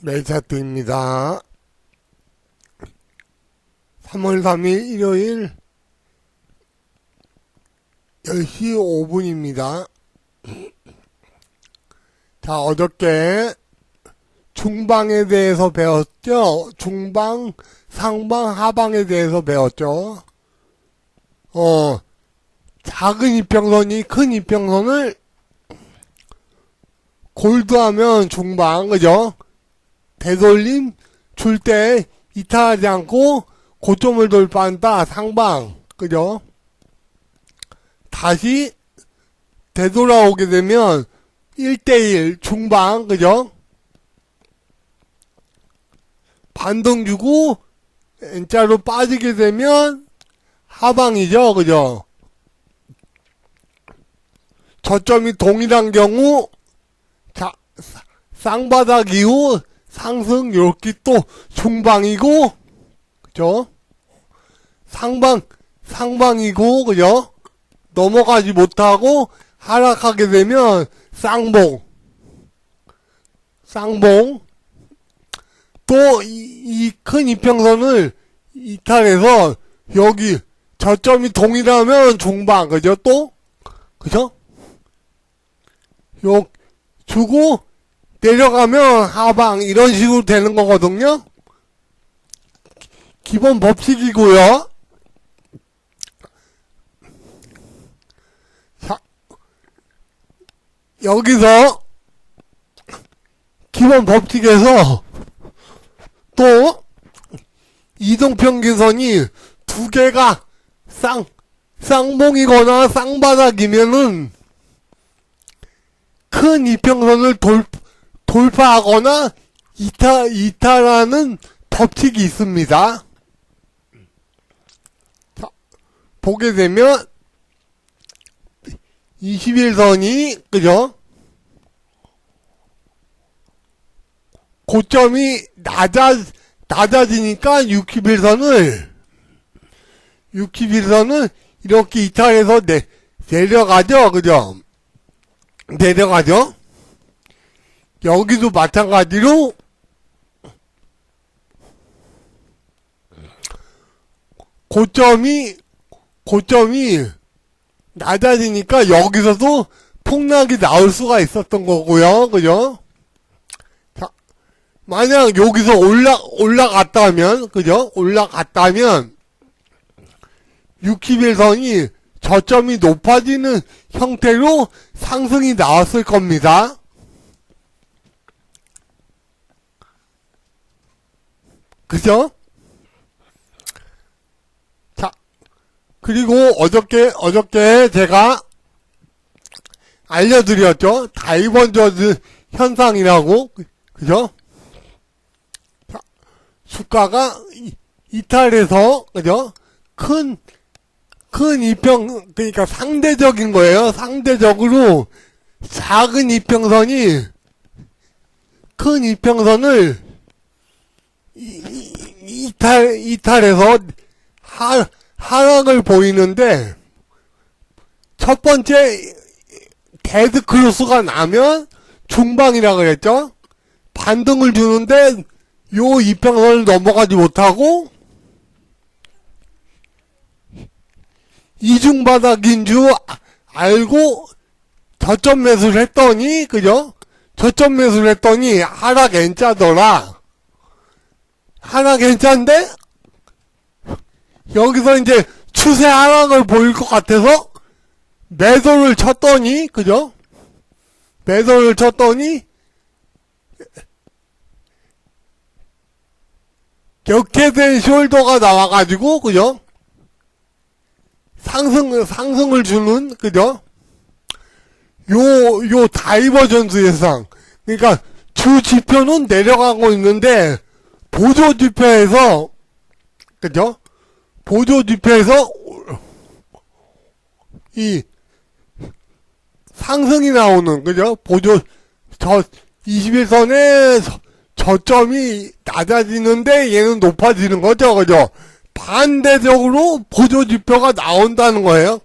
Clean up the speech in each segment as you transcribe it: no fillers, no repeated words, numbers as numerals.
메이차트입니다. 3월 3일 일요일 10시 5분입니다. 자, 어저께 중방에 대해서 배웠죠? 중방, 상방, 하방에 대해서 배웠죠? 작은 이평선이 큰 이평선을 골드하면 중방, 그죠? 되돌림 줄 때 이탈하지 않고 고점을 돌파한다, 상방, 그죠? 다시 되돌아오게 되면 1대1 중방, 그죠? 반등 주고 N자로 빠지게 되면 하방이죠, 그죠? 저점이 동일한 경우 쌍바닥 이후 상승 요렇게 또 중방이고, 그죠? 상방이고, 그죠? 넘어가지 못하고 하락하게 되면 쌍봉. 또 이 큰 이평선을 이탈해서 여기 저점이 동일하면 중방, 그죠? 또, 그죠? 요 주고 내려가면 하방, 이런 식으로 되는 거거든요. 기본 법칙이고요. 자, 여기서 기본 법칙에서 또 이동평균선이 두 개가 쌍봉이거나 쌍바닥이면은 큰 이평선을 돌파하거나 이탈하는 법칙이 있습니다. 자, 보게 되면 21선이, 그죠? 고점이 낮아지니까 61선을 이렇게 이탈해서 내려가죠, 그죠? 내려가죠? 여기도 마찬가지로 고점이 낮아지니까 여기서도 폭락이 나올 수가 있었던 거고요, 그죠? 자, 만약 여기서 올라갔다면, 그죠? 올라갔다면 61선이 저점이 높아지는 형태로 상승이 나왔을 겁니다. 그죠? 자, 그리고 어저께 제가 알려드렸죠? 다이버전스 현상이라고, 그죠? 자, 주가가 이탈해서, 그죠? 큰 그러니까 상대적인 거예요. 상대적으로 작은 이평선이 큰 이평선을 이탈해서 하락을 보이는데, 첫 번째 데드크로스가 나면 중방이라 그랬죠. 반등을 주는데 요 이평선을 넘어가지 못하고 이중바닥인 줄 알고 저점 매수를 했더니, 그죠? 저점 매수를 했더니 하락 N자더라. 하락 N자인데 여기서 이제 추세 하락을 보일 것 같아서 매도를 쳤더니, 그죠? 매도를 쳤더니 격해된 숄더가 나와가지고, 그죠? 상승을 주는, 그죠? 요 다이버전스 현상. 그러니까 주 지표는 내려가고 있는데, 보조 지표에서, 그죠? 보조 지표에서 이 상승이 나오는, 그죠? 21선에 저점이 낮아지는데 얘는 높아지는 거죠, 그죠? 반대적으로 보조지표가 나온다는 거예요.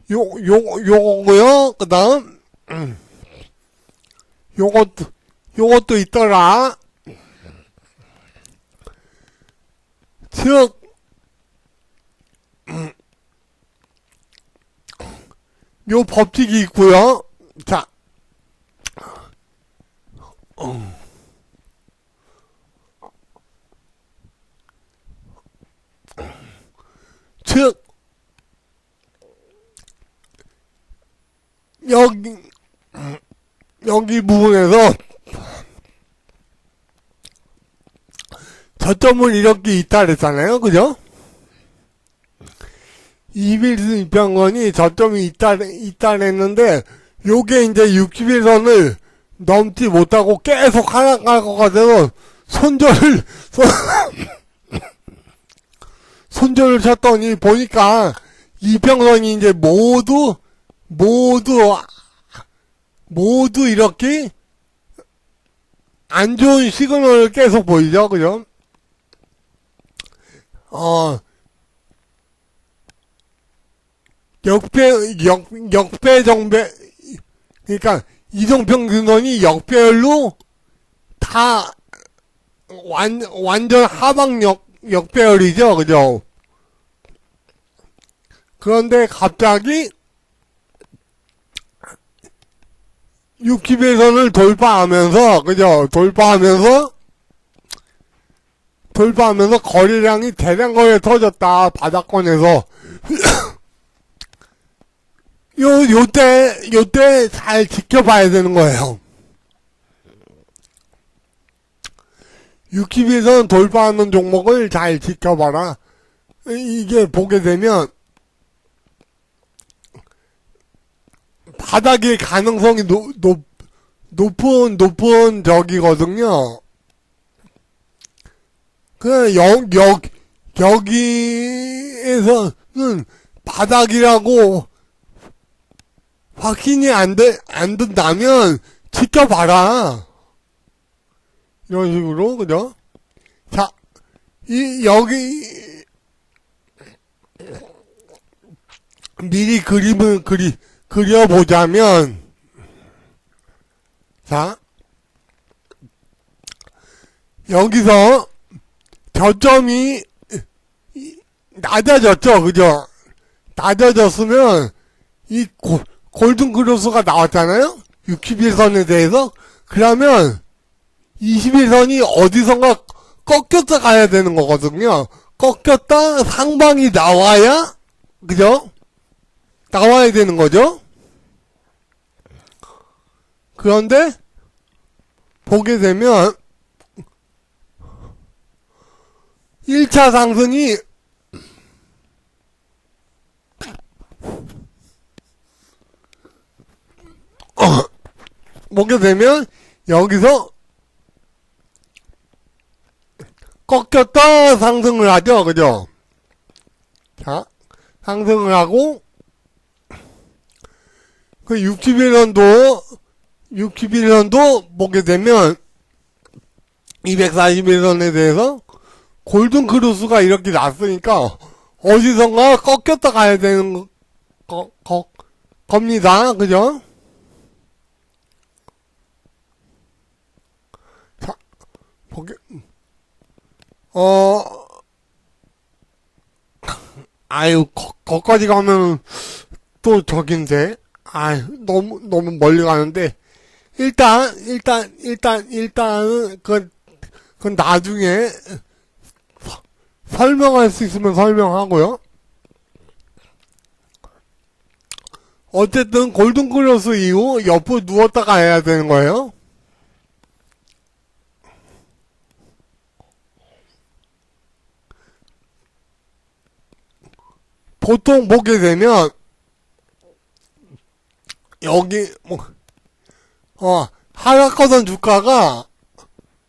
요거고요. 그 다음 요것도 있더라. 즉, 요 법칙이 있고요. 자, 즉, 여기 부분에서 저점을 이렇게 이탈했잖아요. 그죠? 이빌스 입장권이 저점이 이탈했는데, 요게 이제 61선을 넘지 못하고 계속 하락할 것 같아서, 손절을 쳤더니, 보니까, 이평선이 이제 모두 이렇게, 안 좋은 시그널을 계속 보이죠. 그죠? 역배, 그러니까, 이동평균선이 역배열로 다, 완전 하방 역배열이죠. 그죠? 그런데 갑자기, 60일선을 돌파하면서, 그죠? 돌파하면서 거래량이 대량거래 터졌다. 바닥권에서. 요때 잘 지켜봐야 되는 거예요. 60일선 돌파하는 종목을 잘 지켜봐라. 이게 보게 되면, 바닥의 가능성이 높은 적이거든요. 여기에서는 바닥이라고 확신이 안 든다면 지켜봐라. 이런 식으로, 그죠? 자, 여기, 미리 그림을 그려보자면, 자, 여기서 저점이 낮아졌죠, 그죠? 낮아졌으면, 이 골든크로스가 나왔잖아요? 60일선에 대해서? 그러면, 21선이 어디선가 꺾였다 가야 되는 거거든요. 꺾였다 상방이 나와야, 그죠? 나와야 되는 거죠. 그런데 보게 되면 1차 상승이 보게 되면 여기서 꺾였다 상승을 하죠. 그죠? 자, 상승을 하고 그 61년도 보게 되면 241선에 대해서 골든크루스가 이렇게 났으니까 어디선가 꺾였다 가야 되는 겁니다. 그죠? 자, 보게, 거기까지 가면 또 저긴데. 너무 멀리 가는데. 일단은, 그건 나중에 설명할 수 있으면 설명하고요. 어쨌든, 골든크로스 이후 옆으로 누웠다가 해야 되는 거예요. 보통 보게 되면, 여기, 하락하던 주가가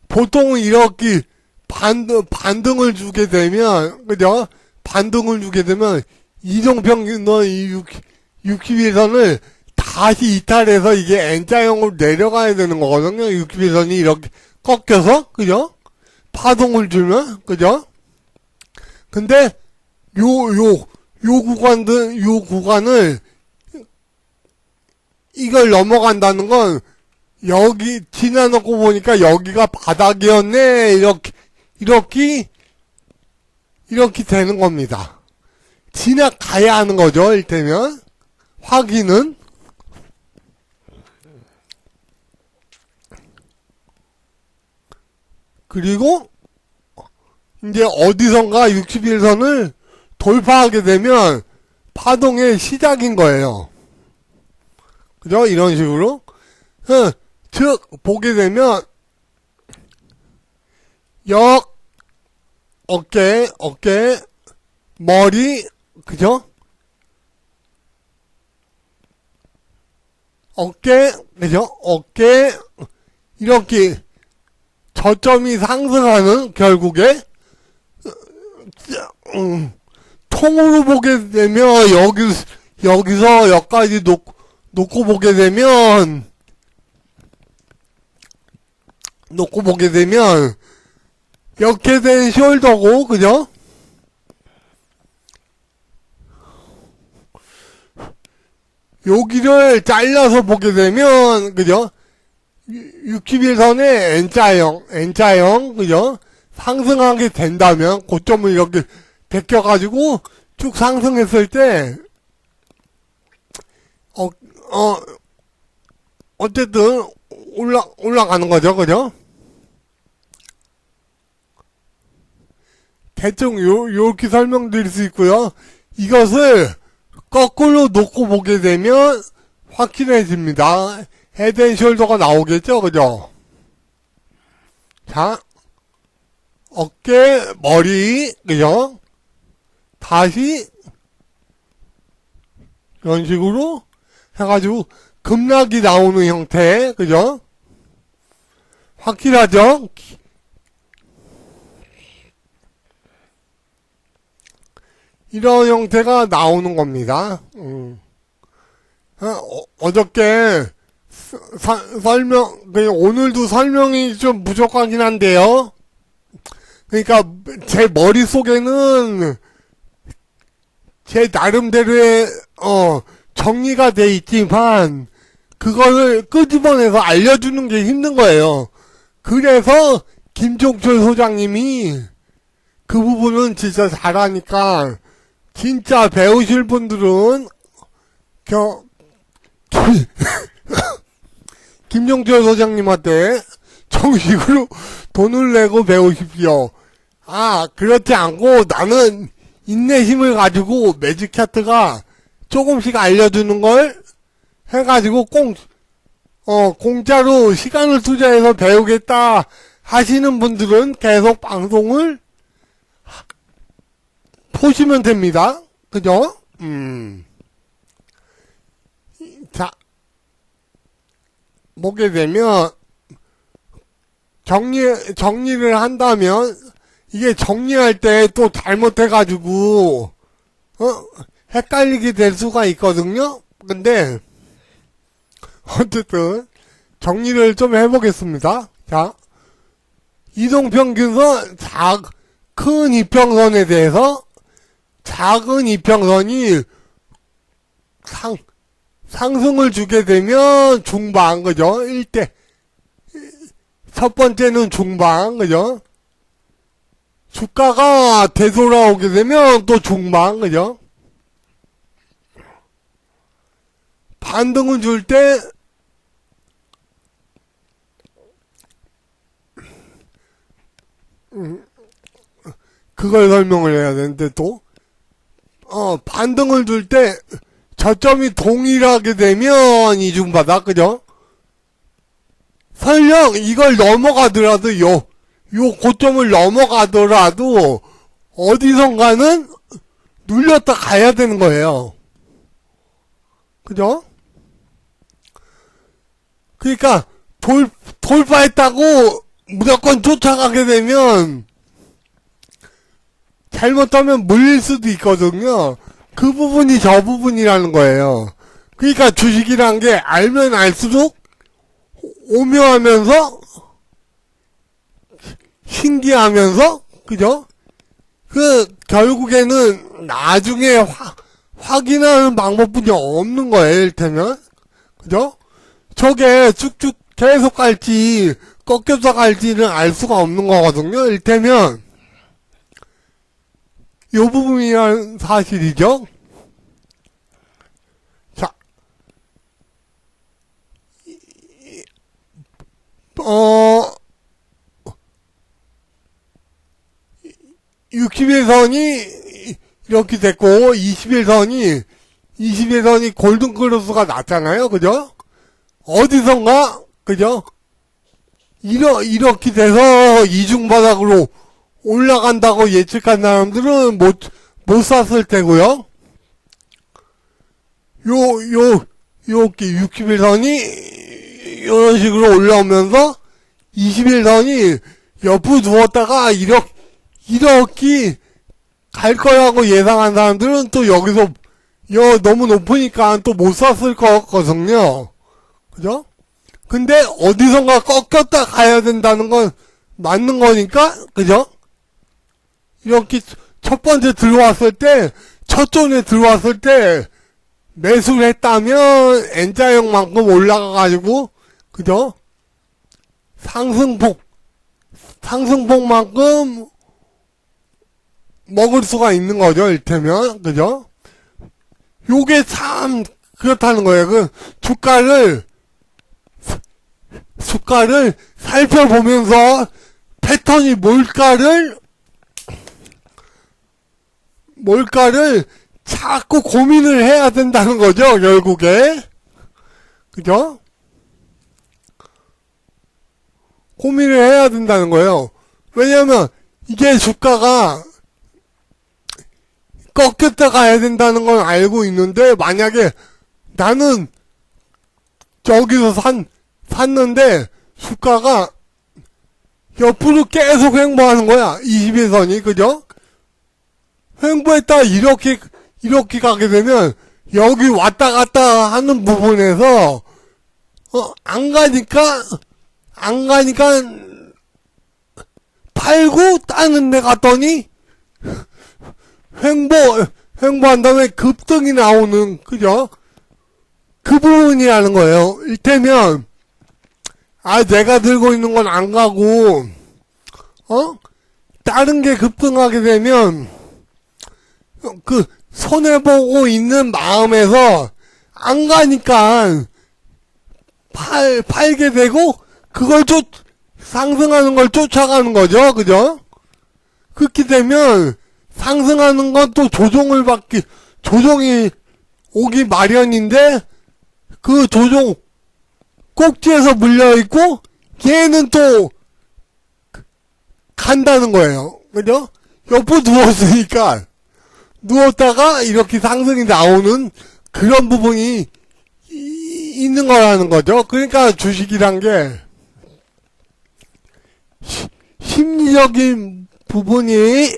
보통은 이렇게 반등을 주게 되면, 그죠? 반등을 주게 되면, 이동평균선 60일선을 다시 이탈해서 이게 N자형으로 내려가야 되는 거거든요. 60일선이 이렇게 꺾여서, 그죠? 파동을 주면, 그죠? 근데, 요 구간을, 이걸 넘어간다는 건 여기 지나놓고 보니까 여기가 바닥이었네. 이렇게 되는 겁니다. 지나가야 하는 거죠. 일테면 확인은. 그리고 이제 어디선가 61선을 돌파하게 되면 파동의 시작인 거예요. 그죠? 이런 식으로. 즉, 보게 되면, 어깨, 머리, 그죠? 그죠? 이렇게 저점이 상승하는, 결국에, 통으로 보게 되면, 여기서 여기까지 놓고 보게 되면, 이렇게 된 숄더고, 그죠? 여기를 잘라서 보게 되면, 그죠? 61선의 N자형, 그죠? 상승하게 된다면, 고점을 이렇게 베껴가지고, 쭉 상승했을 때, 어쨌든, 올라가는 거죠, 그죠? 대충 요렇게 설명드릴 수 있고요. 이것을 거꾸로 놓고 보게 되면 확실해집니다. 헤드앤숄더가 나오겠죠, 그죠? 자, 어깨, 머리, 그죠? 다시 이런 식으로 해가지고 급락이 나오는 형태, 그죠? 확실하죠? 이런 형태가 나오는 겁니다. 어저께 오늘도 설명이 좀 부족하긴 한데요. 그러니까 제 머릿속에는 제 나름대로의 정리가 돼 있지만 그거를 끄집어내서 알려주는 게 힘든 거예요. 그래서 김종철 소장님이 그 부분은 진짜 잘하니까 진짜 배우실 분들은 김종철 소장님한테 정식으로 돈을 내고 배우십시오. 그렇지 않고 나는 인내심을 가지고 매직 차트가 조금씩 알려주는 걸 해가지고 공짜로 시간을 투자해서 배우겠다 하시는 분들은 계속 방송을 보시면 됩니다. 그죠? 자, 보게 되면, 정리를 한다면, 이게 정리할 때 또 잘못해가지고, 헷갈리게 될 수가 있거든요? 근데, 어쨌든, 정리를 좀 해보겠습니다. 자, 이동평균선, 큰 이평선에 대해서, 작은 이평선이 상승을 주게 되면 중방, 그죠? 첫 번째는 중방, 그죠? 주가가 되돌아오게 되면 또 중방, 그죠? 반등을 줄 때, 그걸 설명을 해야 되는데 또, 반등을 줄 때, 저점이 동일하게 되면 이중바닥, 그죠? 설령 이걸 넘어가더라도, 요 고점을 넘어가더라도, 어디선가는 눌렸다 가야 되는 거예요. 그죠? 그러니까, 돌파했다고 무조건 쫓아가게 되면, 잘못하면 물릴 수도 있거든요. 그 부분이 저 부분이라는 거예요. 그러니까 주식이란 게 알면 알수록 오묘하면서 신기하면서, 그죠? 결국에는 나중에 확인하는 방법뿐이 없는 거예요, 일테면. 그죠? 저게 쭉쭉 계속 갈지, 꺾여서 갈지는 알 수가 없는 거거든요. 일테면, 요 부분이란 사실이죠. 자, 60일선이 이렇게 됐고, 21선이 골든크로스가 났잖아요. 그죠? 어디선가, 그죠? 이렇게 돼서 이중바닥으로 올라간다고 예측한 사람들은 못 샀을 테고요. 요렇게 60일선이 이런 식으로 올라오면서 21선이 옆으로 누웠다가 이렇게 갈 거라고 예상한 사람들은 또 여기서 너무 높으니까 또 못 샀을 것 같거든요. 그죠? 근데 어디선가 꺾였다 가야 된다는 건 맞는 거니까, 그죠? 이렇게 첫 번째 들어왔을 때, 첫 존에 들어왔을 때, 매수를 했다면, N자형만큼 올라가가지고, 그죠? 상승폭만큼 먹을 수가 있는 거죠, 일테면, 그죠? 요게 참, 그렇다는 거예요. 그, 주가를 살펴보면서 패턴이 뭘까를 자꾸 고민을 해야 된다는 거죠, 결국에. 그죠? 고민을 해야 된다는 거예요. 왜냐면, 이게 주가가 꺾였다 가야 된다는 건 알고 있는데, 만약에 나는 저기서 샀는데, 주가가 옆으로 계속 횡보하는 거야. 21선이, 그죠? 횡보했다 이렇게 가게 되면, 여기 왔다 갔다 하는 부분에서, 안 가니까, 팔고 따는 데 갔더니, 횡보한 다음에 급등이 나오는, 그죠? 그 부분이라는 거예요. 일테면, 내가 들고 있는 건 안 가고, 다른 게 급등하게 되면, 손해보고 있는 마음에서, 안 가니까, 팔게 되고, 그걸 상승하는 걸 쫓아가는 거죠. 그죠? 그렇게 되면, 상승하는 건 또 조정이 오기 마련인데, 그 조정, 꼭지에서 물려있고, 얘는 또, 간다는 거예요. 그죠? 옆으로 누웠으니까, 누웠다가 이렇게 상승이 나오는 그런 부분이 있는 거라는 거죠. 그러니까 주식이란 게, 심리적인 부분이,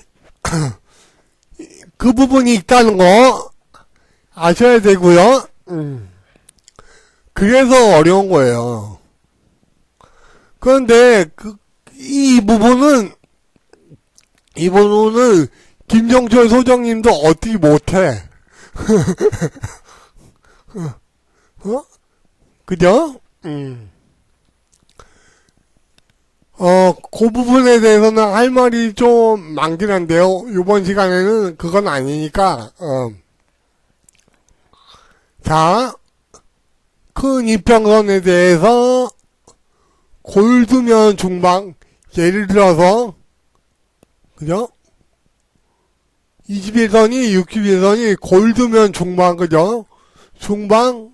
그 부분이 있다는 거 아셔야 되고요. 그래서 어려운 거예요. 그런데 이 부분은 김정철 소장님도 어떻게 못해. 그죠? 그 부분에 대해서는 할 말이 좀 많긴 한데요. 이번 시간에는 그건 아니니까, 자, 큰 이평선에 대해서 골드면 중방, 예를 들어서, 그죠? 21선이, 61선이 골드면 중방, 그죠? 중방,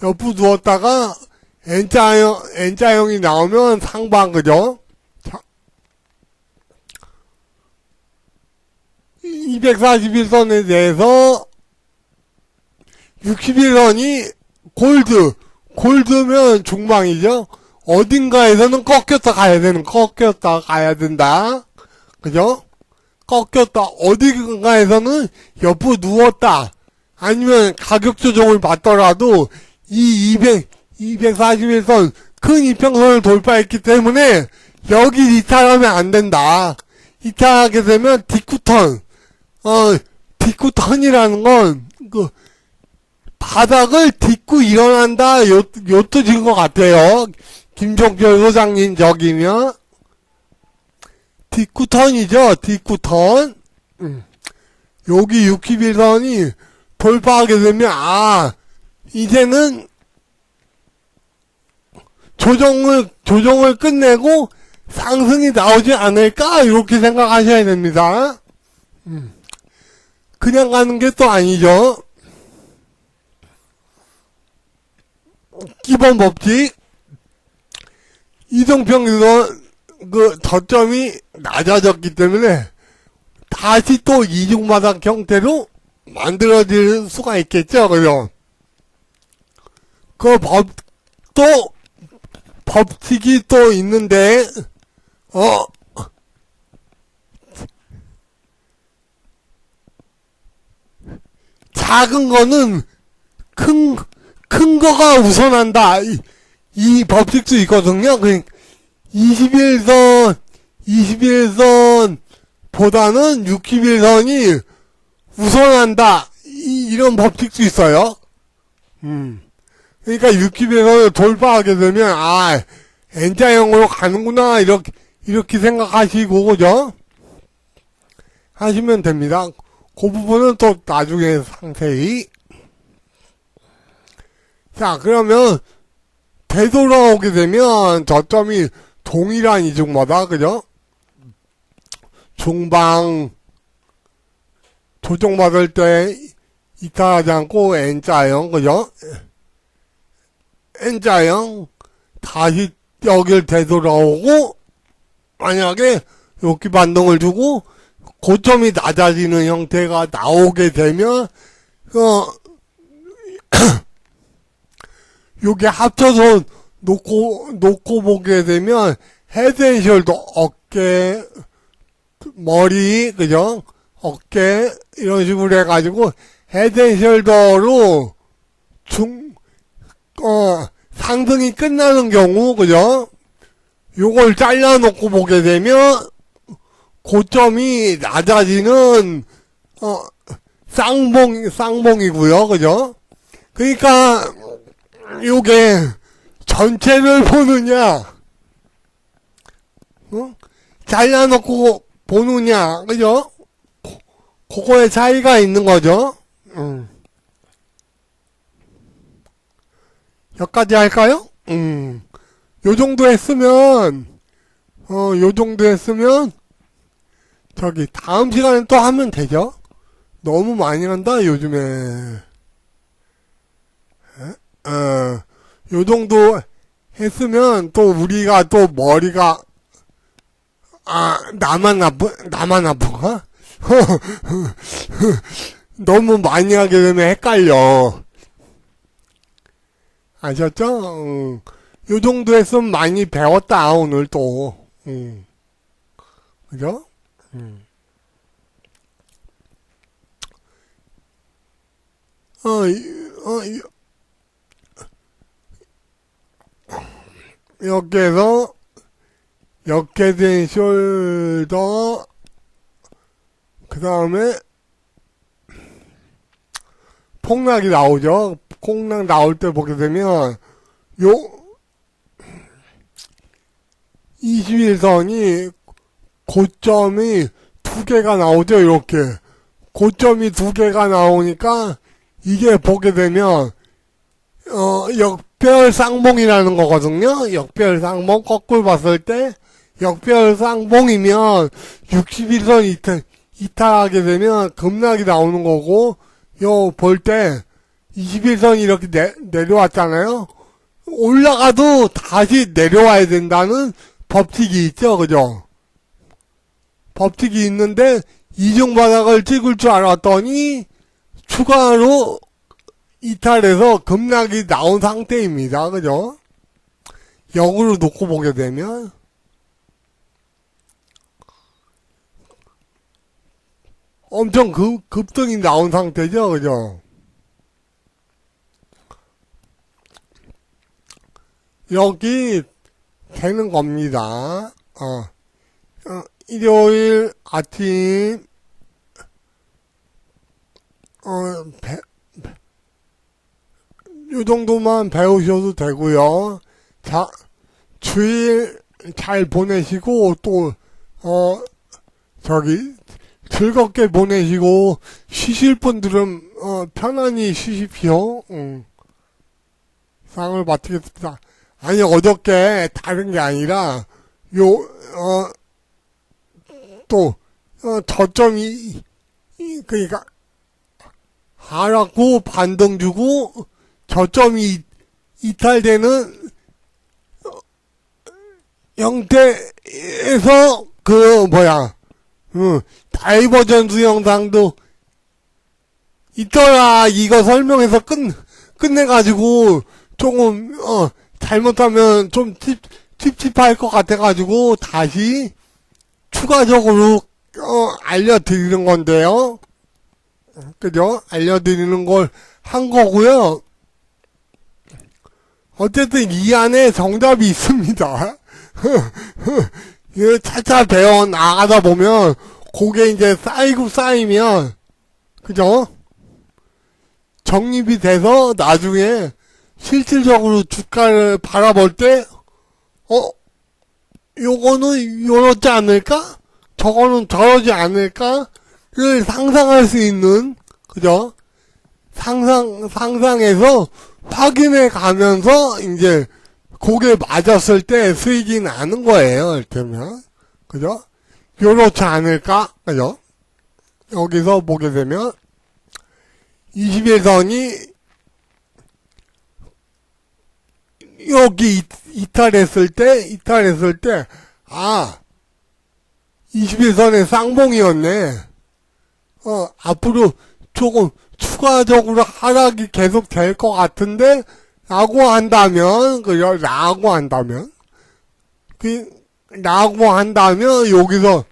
옆으로 누웠다가, N자형이 나오면 상방, 그죠? 자, 241선에 대해서 61선이 골드면 중방이죠? 어딘가에서는 꺾였다 가야 된다. 그죠? 꺾였다. 어딘가에서는 옆으로 누웠다. 아니면 가격 조정을 받더라도 이 241선 큰 이평선을 돌파했기 때문에 여기 이탈하면 안 된다. 이탈하게 되면 디쿠턴이라는 건 바닥을 딛고 일어난다, 요 뜻인 것 같아요. 김종철 소장님 적이면. 뒷구턴이죠, 뒷구턴. 여기 61선이 돌파하게 되면, 이제는 조정을 끝내고 상승이 나오지 않을까? 이렇게 생각하셔야 됩니다. 그냥 가는 게 또 아니죠. 기본 법칙. 이동평균선 그 저점이 낮아졌기 때문에 다시 또 이중바닥 형태로 만들어질 수가 있겠죠. 그죠? 법칙이 또 있는데, 작은 거는 큰 거가 우선한다. 이 법칙도 있거든요. 21선 보다는 61선이 우선한다. 이런 법칙도 있어요. 그러니까 61선을 돌파하게 되면, N자형으로 가는구나. 이렇게 생각하시고, 그죠? 하시면 됩니다. 그 부분은 또 나중에 상세히. 자, 그러면 되돌아오게 되면 저점이 동일한 이중마다, 그죠? 중방 조정받을 때 이탈하지 않고 N자형, 그죠? N자형 다시 여길 되돌아오고, 만약에 여기 반동을 주고 고점이 낮아지는 형태가 나오게 되면 요게 합쳐서 놓고 보게 되면 헤드앤숄더 어깨, 머리, 그죠? 어깨 이런 식으로 해가지고 헤드앤숄더로 상승이 끝나는 경우, 그죠? 요걸 잘라놓고 보게 되면 고점이 낮아지는 쌍봉이고요, 그죠? 그러니까 요게 전체를 보느냐, 잘라놓고 보느냐, 그죠? 그거의 차이가 있는 거죠. 여기까지 할까요? 요 정도 했으면 저기 다음 시간에 또 하면 되죠. 너무 많이 한다 요즘에. 요 정도 했으면 또 우리가 또 머리가 나만 아픈가? 너무 많이 하게 되면 헷갈려. 아셨죠? 요 정도 했으면 많이 배웠다 오늘 또. 그죠? 여기에서 역회된 숄더, 그 다음에 폭락이 나오죠. 폭락 나올 때 보게 되면 요 21선이 고점이 두 개가 나오죠. 이렇게 고점이 두 개가 나오니까 이게 보게 되면 역별 쌍봉이라는 거거든요. 역별 쌍봉 거꾸로 봤을 때 역별 쌍봉이면 61선 이탈하게 되면 급락이 나오는 거고, 요 볼 때 21선이 이렇게 내려왔잖아요. 올라가도 다시 내려와야 된다는 법칙이 있죠. 그죠? 법칙이 있는데 이중바닥을 찍을 줄 알았더니 추가로 이탈해서 급락이 나온 상태입니다. 그죠? 역으로 놓고 보게 되면 엄청 급등이 나온 상태죠. 그죠? 여기 되는 겁니다. 일요일 아침 요 정도만 배우셔도 되고요. 자, 주일 잘 보내시고, 또, 즐겁게 보내시고, 쉬실 분들은, 편안히 쉬십시오. 상을 마치겠습니다. 아니, 어저께 다른 게 아니라, 저점이, 그러니까, 하락고 반등 주고, 저점이 이탈되는 형태에서, 다이버전스 영상도 있더라. 이거 설명해서 끝내가지고, 조금, 잘못하면 좀 찝찝할 것 같아가지고, 다시 추가적으로, 알려드리는 건데요. 그죠? 알려드리는 걸 한 거고요. 어쨌든 이 안에 정답이 있습니다. 이거 차차 배워 나가다 보면, 그게 이제 쌓이면, 그죠? 정립이 돼서 나중에 실질적으로 주가를 바라볼 때, 요거는 요렇지 않을까? 저거는 저러지 않을까? 를 상상할 수 있는, 그죠? 상상해서 확인해 가면서, 이제, 고개 맞았을 때 수익이 나는 거예요, 이를테면. 그죠? 요렇지 않을까? 그죠? 여기서 보게 되면, 21선이, 여기 이탈했을 때, 21선의 쌍봉이었네. 앞으로 조금 추가적으로 하락이 계속 될 것 같은데, 라고 한다면, 여기서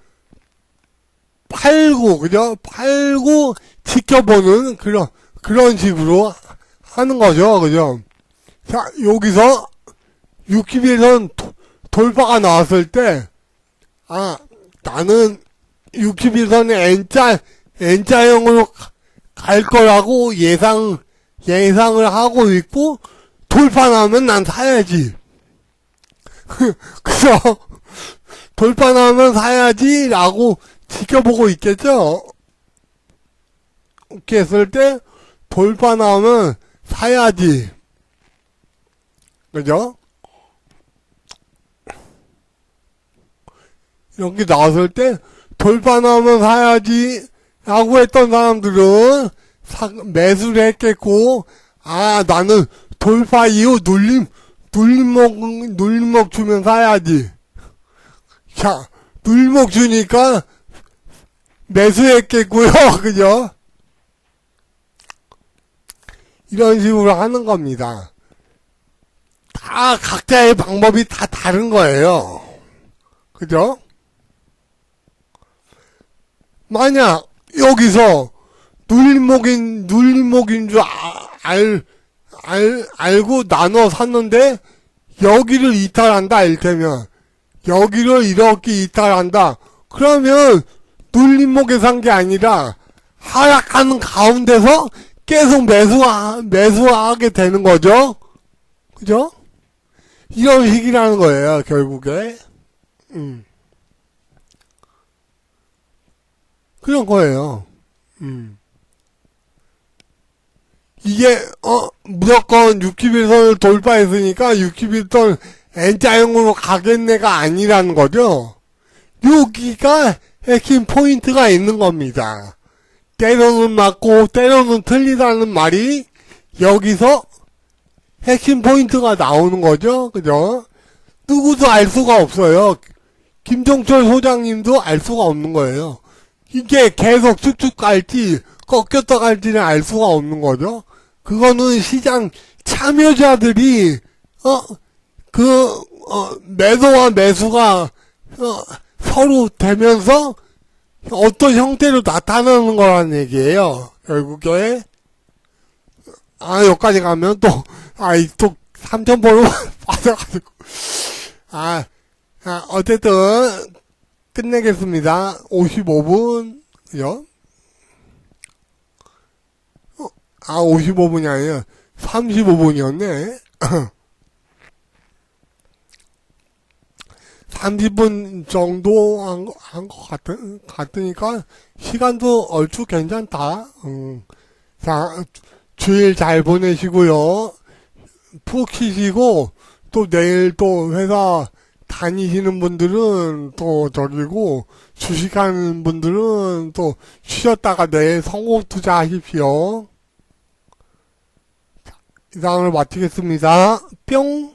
팔고 지켜보는 그런 식으로 하는 거죠. 그죠? 자, 여기서 61선 돌파가 나왔을 때, 나는 61선의 N자형으로 갈 거라고 예상을 하고 있고, 돌파 나면 난 사야지. 그죠? 돌파 나면 사야지, 라고 지켜보고 있겠죠? 이렇게 했을 때, 돌파 나오면 사야지. 그죠? 이렇게 나왔을 때, 돌파 나오면 사야지, 라고 했던 사람들은, 매수를 했겠고, 나는 돌파 이후 눌림목 주면 사야지. 자, 눌림목 주니까, 매수했겠고요. 그죠? 이런 식으로 하는 겁니다. 다 각자의 방법이 다 다른 거예요. 그죠? 만약 여기서 눌림목인 줄 알고 나눠 샀는데 여기를 이탈한다 일테면 여기를 이렇게 이탈한다. 그러면 눌림목에 산 게 아니라 하락하는 가운데서 계속 매수하게 되는 거죠. 그죠? 이런 식이라는 거예요, 결국에. 그런 거예요. 이게, 무조건 61선을 돌파했으니까 61선 N자형으로 가겠네가 아니라는 거죠. 여기가 핵심 포인트가 있는 겁니다. 때로는 맞고 때로는 틀리다는 말이 여기서 핵심 포인트가 나오는 거죠. 그죠? 누구도 알 수가 없어요. 김종철 소장님도 알 수가 없는 거예요. 이게 계속 쭉쭉 갈지 꺾였다 갈지는 알 수가 없는 거죠. 그거는 시장 참여자들이 매도와 매수가 서로 되면서 어떤 형태로 나타나는 거라는 얘기예요. 결국에 여기까지 가면 또 3,000번으로 빠져가지고 어쨌든 끝내겠습니다. 55분 그죠? 55분이 아니라 35분이었네. 30분 정도 한 것 같으니까, 시간도 얼추 괜찮다. 자, 주일 잘 보내시고요. 푹 쉬시고, 또 내일 또 회사 다니시는 분들은 또 저기고, 주식하는 분들은 또 쉬었다가 내일 성공 투자하십시오. 이상을 마치겠습니다. 뿅!